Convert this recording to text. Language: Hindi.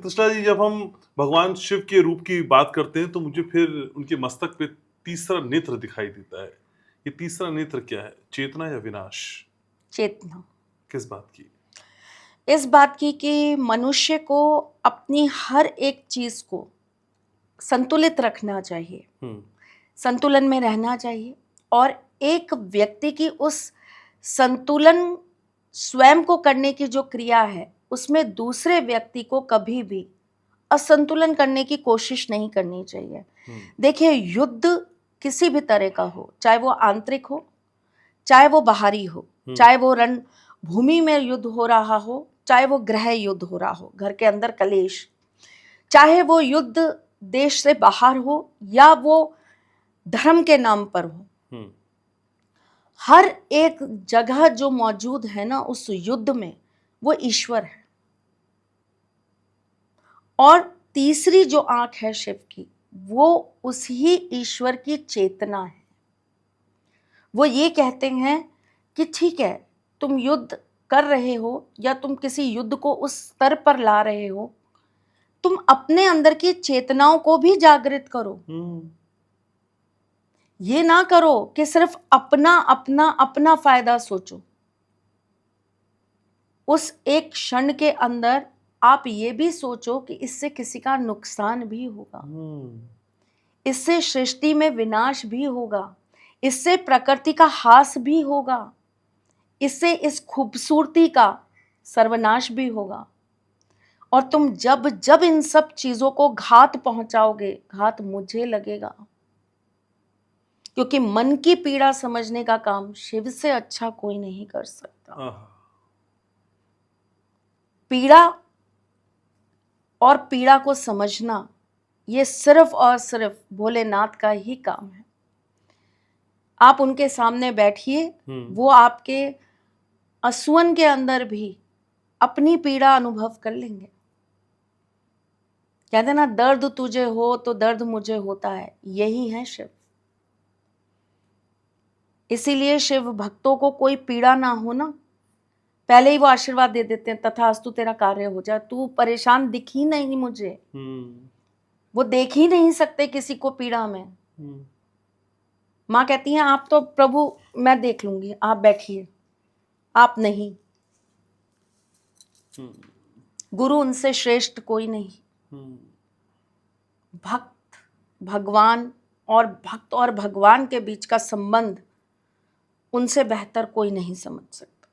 कृष्णा जी, जब हम भगवान शिव के रूप की बात करते हैं तो मुझे फिर उनके मस्तक पे तीसरा नेत्र दिखाई देता है। ये तीसरा नेत्र क्या है? चेतना या विनाश? चेतना। किस बात की? इस बात की कि मनुष्य को अपनी हर एक चीज को संतुलित रखना चाहिए, संतुलन में रहना चाहिए, और एक व्यक्ति की उस संतुलन स्वयं को करने की जो क्रिया है उसमें दूसरे व्यक्ति को कभी भी असंतुलन करने की कोशिश नहीं करनी चाहिए। देखिए, युद्ध किसी भी तरह का हो, चाहे वो आंतरिक हो, चाहे वो बाहरी हो, चाहे वो रणभूमि में युद्ध हो रहा हो, चाहे वो गृह युद्ध हो रहा हो, घर के अंदर कलेश, चाहे वो युद्ध देश से बाहर हो या वो धर्म के नाम पर हो, हर एक जगह जो मौजूद है ना उस युद्ध में, वो ईश्वर है। और तीसरी जो आंख है शिव की, वो उसी ईश्वर की चेतना है। वो ये कहते हैं कि ठीक है, तुम युद्ध कर रहे हो या तुम किसी युद्ध को उस स्तर पर ला रहे हो, तुम अपने अंदर की चेतनाओं को भी जागृत करो। ये ना करो कि सिर्फ अपना अपना अपना फायदा सोचो। उस एक क्षण के अंदर आप ये भी सोचो कि इससे किसी का नुकसान भी होगा, इससे सृष्टि में विनाश भी होगा, इससे प्रकृति का हास भी होगा, इससे इस खूबसूरती का सर्वनाश भी होगा। और तुम जब जब इन सब चीजों को घात पहुंचाओगे, घात मुझे लगेगा, क्योंकि मन की पीड़ा समझने का काम शिव से अच्छा कोई नहीं कर सकता। पीड़ा और पीड़ा को समझना ये सिर्फ और सिर्फ भोलेनाथ का ही काम है। आप उनके सामने बैठिए, वो आपके असुवन के अंदर भी अपनी पीड़ा अनुभव कर लेंगे। कहते ना, दर्द तुझे हो तो दर्द मुझे होता है, यही है शिव। इसीलिए शिव भक्तों को कोई पीड़ा ना हो ना, पहले ही वो आशीर्वाद दे देते हैं, तथास्तु तेरा कार्य हो जाए, तू परेशान दिख ही नहीं मुझे। वो देख ही नहीं सकते किसी को पीड़ा में। माँ कहती हैं, आप तो प्रभु मैं देख लूंगी, आप बैठिए, आप नहीं। गुरु उनसे श्रेष्ठ कोई नहीं। भक्त भगवान और भक्त और भगवान के बीच का संबंध उनसे बेहतर कोई नहीं समझ सकता।